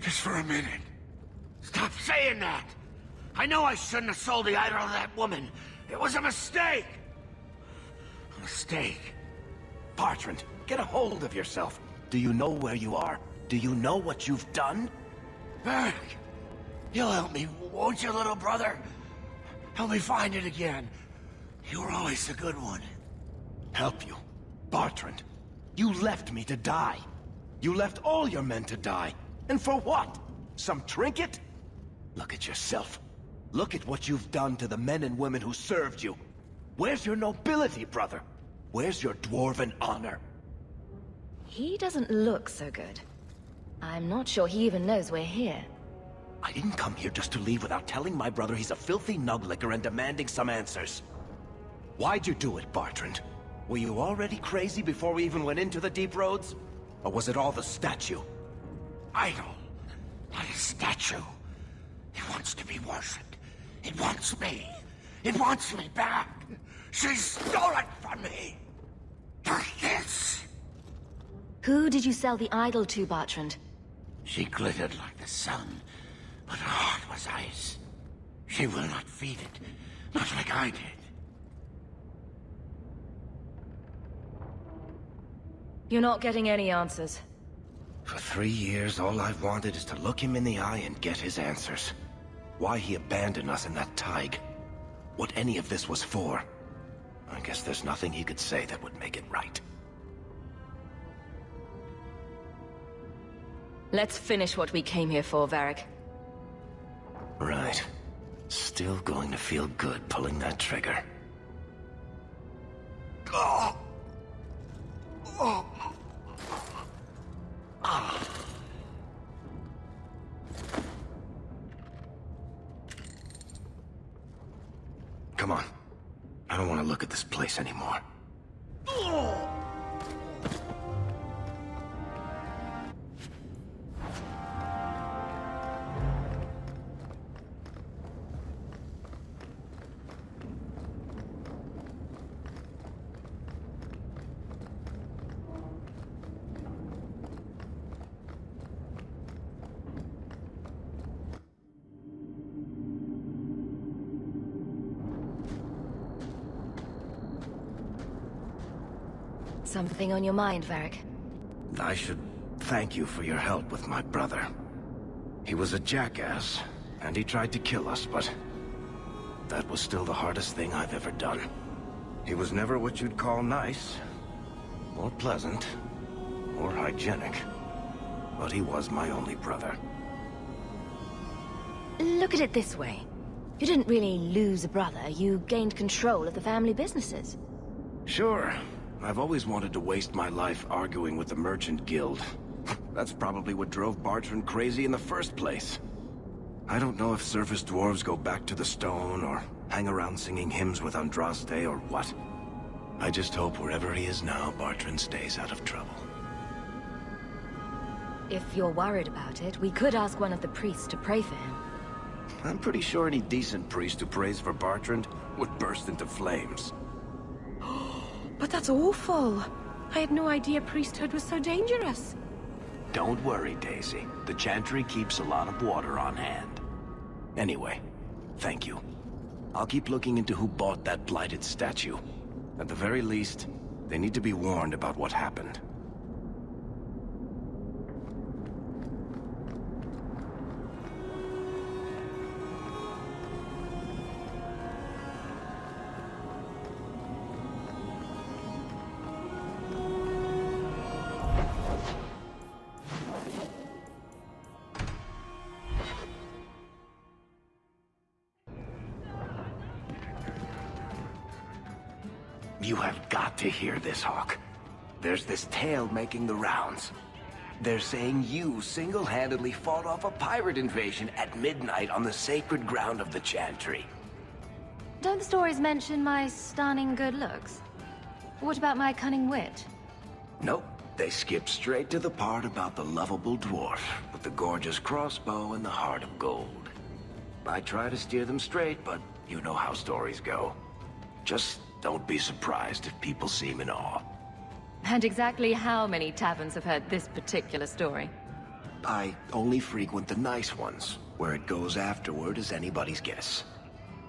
Just for a minute. Stop saying that! I know I shouldn't have sold the idol to that woman. It was a mistake! A mistake. Bertrand, get a hold of yourself. Do you know where you are? Do you know what you've done? Varric, you'll help me, won't you, little brother? Help me find it again. You were always a good one. Help you? Bertrand, you left me to die. You left all your men to die. And for what? Some trinket? Look at yourself. Look at what you've done to the men and women who served you. Where's your nobility, brother? Where's your dwarven honor? He doesn't look so good. I'm not sure he even knows we're here. I didn't come here just to leave without telling my brother he's a filthy nuglicker and demanding some answers. Why'd you do it, Bertrand? Were you already crazy before we even went into the deep roads? Or was it all the statue? Idol, not a statue. It wants to be worshipped. It wants me. It wants me back. She stole it from me. For this. Who did you sell the idol to, Bertrand? She glittered like the sun, but her heart was ice. She will not feed it, not like I did. You're not getting any answers. For 3 years, all I've wanted is to look him in the eye and get his answers. Why he abandoned us in that Tig. What any of this was for. I guess there's nothing he could say that would make it right. Let's finish what we came here for, Varric. Right. Still going to feel good pulling that trigger. Oh. Oh. Ah. Come on. I don't want to look at this place anymore. Oh. Something on your mind, Varric? I should thank you for your help with my brother. He was a jackass, and he tried to kill us, but that was still the hardest thing I've ever done. He was never what you'd call nice, or pleasant, or hygienic, but he was my only brother. Look at it this way. You didn't really lose a brother, you gained control of the family businesses. Sure. I've always wanted to waste my life arguing with the Merchant Guild. That's probably what drove Bertrand crazy in the first place. I don't know if surface dwarves go back to the stone, or hang around singing hymns with Andraste, or what. I just hope wherever he is now, Bertrand stays out of trouble. If you're worried about it, we could ask one of the priests to pray for him. I'm pretty sure any decent priest who prays for Bertrand would burst into flames. But that's awful. I had no idea priesthood was so dangerous. Don't worry, Daisy. The Chantry keeps a lot of water on hand. Anyway, thank you. I'll keep looking into who bought that blighted statue. At the very least, they need to be warned about what happened. You have got to hear this, Hawke. There's this tale making the rounds. They're saying you single-handedly fought off a pirate invasion at midnight on the sacred ground of the Chantry. Don't the stories mention my stunning good looks? What about my cunning wit? Nope. They skip straight to the part about the lovable dwarf with the gorgeous crossbow and the heart of gold. I try to steer them straight, but you know how stories go. Just don't be surprised if people seem in awe. And exactly how many taverns have heard this particular story? I only frequent the nice ones. Where it goes afterward is anybody's guess.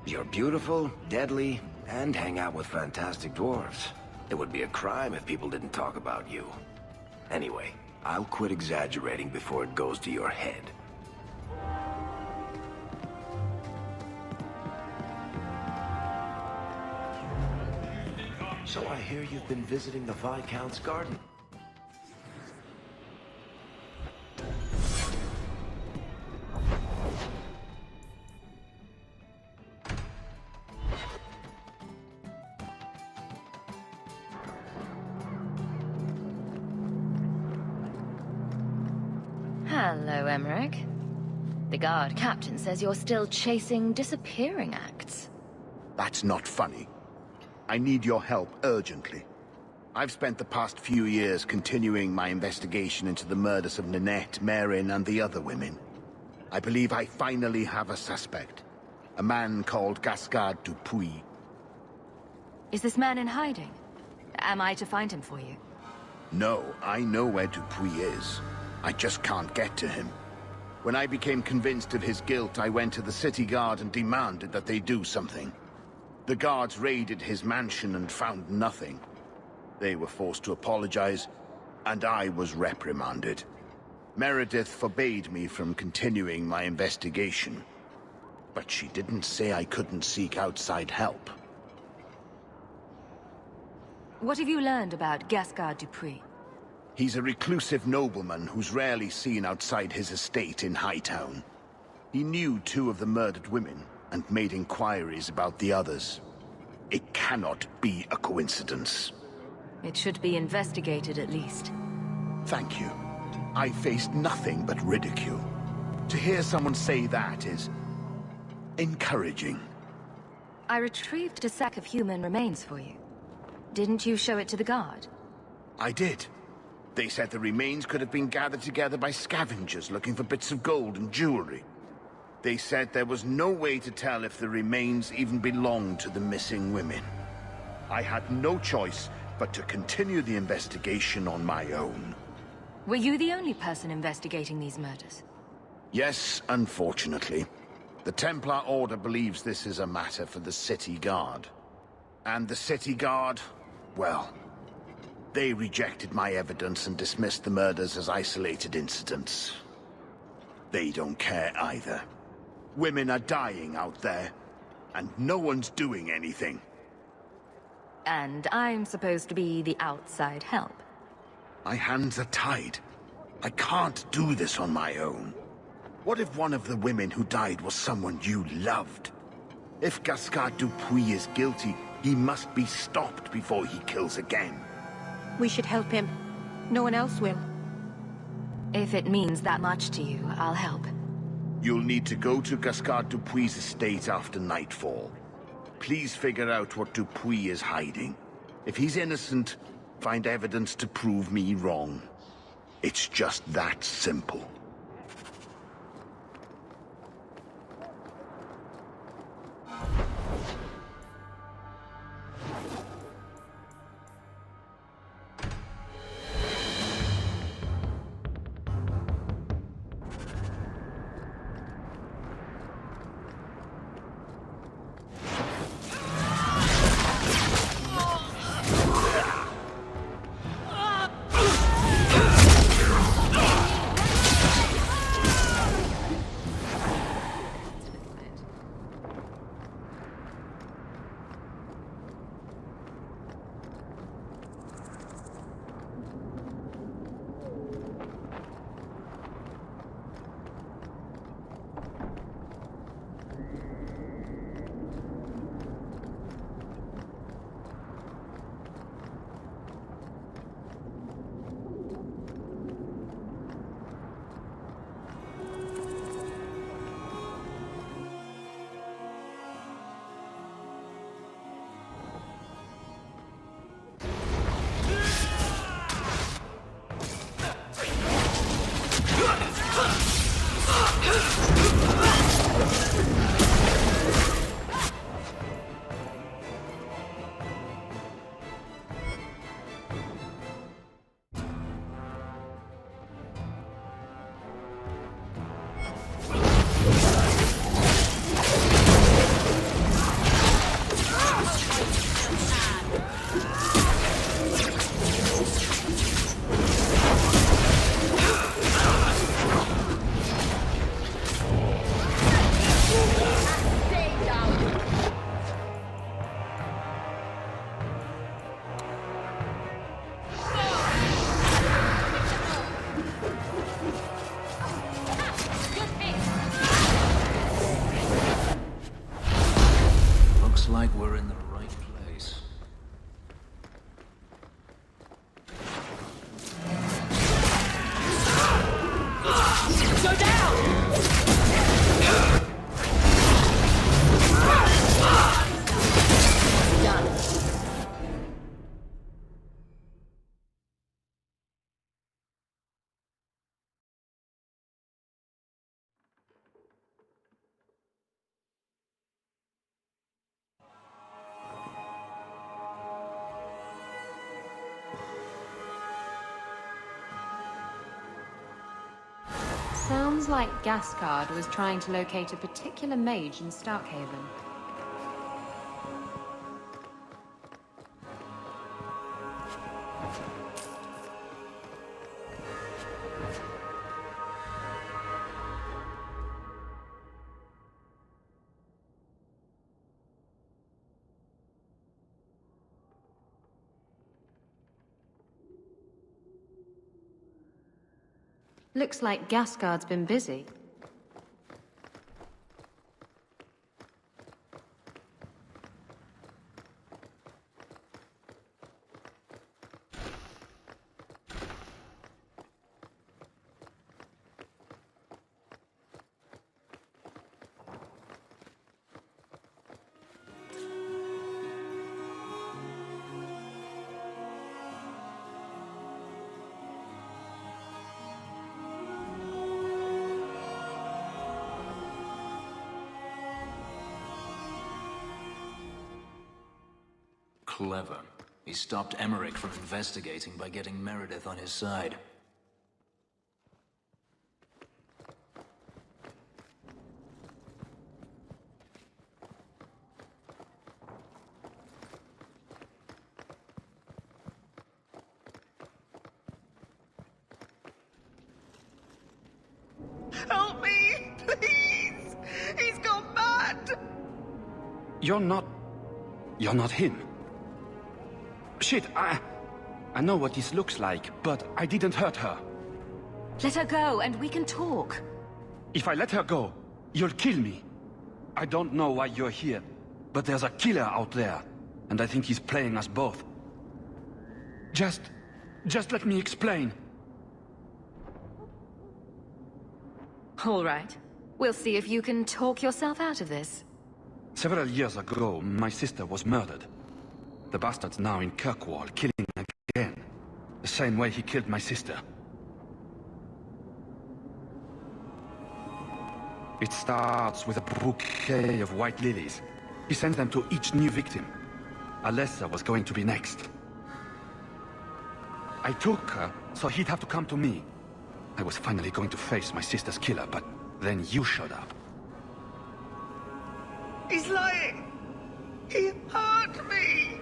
You're beautiful, deadly, and hang out with fantastic dwarves. It would be a crime if people didn't talk about you. Anyway, I'll quit exaggerating before it goes to your head. So I hear you've been visiting the Viscount's garden. Hello, Emmerich. The guard captain says you're still chasing disappearing acts. That's not funny. I need your help urgently. I've spent the past few years continuing my investigation into the murders of Ninette, Merrin, and the other women. I believe I finally have a suspect. A man called Gascard Dupuis. Is this man in hiding? Am I to find him for you? No, I know where Dupuis is. I just can't get to him. When I became convinced of his guilt, I went to the city guard and demanded that they do something. The guards raided his mansion and found nothing. They were forced to apologize, and I was reprimanded. Meredith forbade me from continuing my investigation. But she didn't say I couldn't seek outside help. What have you learned about Gascard Dupuis? He's a reclusive nobleman who's rarely seen outside his estate in Hightown. He knew 2 of the murdered women and made inquiries about the others. It cannot be a coincidence. It should be investigated at least. Thank you. I faced nothing but ridicule. To hear someone say that is encouraging. I retrieved a sack of human remains for you. Didn't you show it to the guard? I did. They said the remains could have been gathered together by scavengers looking for bits of gold and jewelry. They said there was no way to tell if the remains even belonged to the missing women. I had no choice but to continue the investigation on my own. Were you the only person investigating these murders? Yes, unfortunately. The Templar Order believes this is a matter for the City Guard. And the City Guard, well, they rejected my evidence and dismissed the murders as isolated incidents. They don't care either. Women are dying out there, and no one's doing anything. And I'm supposed to be the outside help. My hands are tied. I can't do this on my own. What if one of the women who died was someone you loved? If Gascard Dupuis is guilty, he must be stopped before he kills again. We should help him. No one else will. If it means that much to you, I'll help. You'll need to go to Gascard Dupuis' estate after nightfall. Please figure out what Dupuis is hiding. If he's innocent, find evidence to prove me wrong. It's just that simple. right place. Go down! Done. Sounds like Gascard was trying to locate a particular mage in Starkhaven. Looks like Gascard's been busy. Clever. He stopped Emmerich from investigating by getting Meredith on his side. Help me, please! He's gone mad! You're not him. Shit, I know what this looks like, but I didn't hurt her. Let her go, and we can talk. If I let her go, you'll kill me. I don't know why you're here, but there's a killer out there, and I think he's playing us both. Just let me explain. All right. We'll see if you can talk yourself out of this. Several years ago, my sister was murdered. The bastard's now in Kirkwall, killing again. The same way he killed my sister. It starts with a bouquet of white lilies. He sends them to each new victim. Alessa was going to be next. I took her, so he'd have to come to me. I was finally going to face my sister's killer, but then you showed up. He's lying! He hurt me!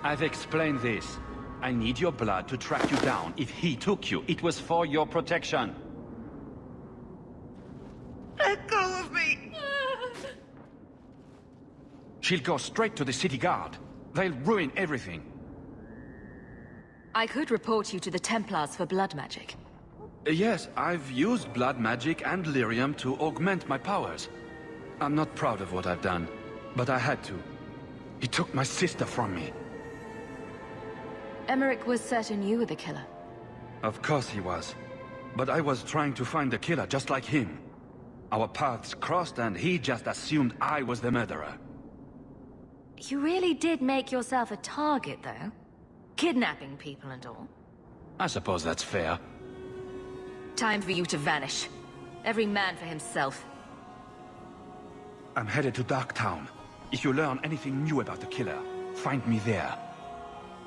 I've explained this. I need your blood to track you down. If he took you, it was for your protection. Let go of me! She'll go straight to the city guard. They'll ruin everything. I could report you to the Templars for blood magic. Yes, I've used blood magic and lyrium to augment my powers. I'm not proud of what I've done, but I had to. He took my sister from me. Emmerich was certain you were the killer. Of course he was. But I was trying to find the killer just like him. Our paths crossed and he just assumed I was the murderer. You really did make yourself a target, though. Kidnapping people and all. I suppose that's fair. Time for you to vanish. Every man for himself. I'm headed to Darktown. If you learn anything new about the killer, find me there.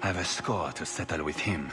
I have a score to settle with him.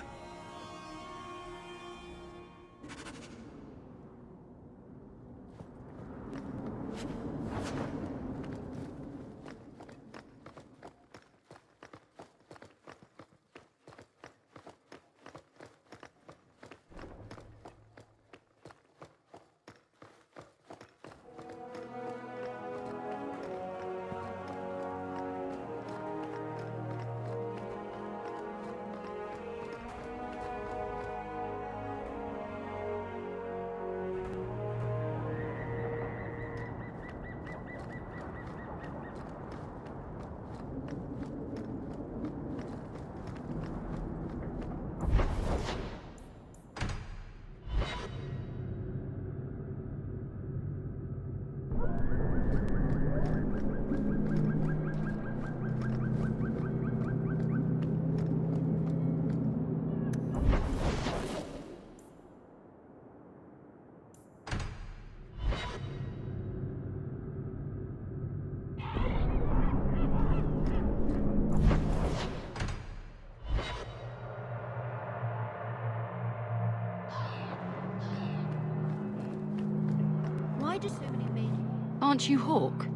Why do so many mages... Aren't you Hawk?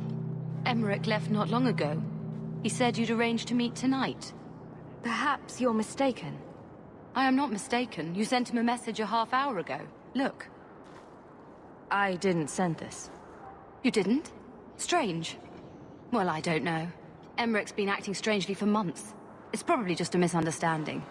Emmerich left not long ago. He said you'd arranged to meet tonight. Perhaps you're mistaken. I am not mistaken. You sent him a message a half hour ago. Look. I didn't send this. You didn't? Strange. Well, I don't know. Emmerich's been acting strangely for months. It's probably just a misunderstanding.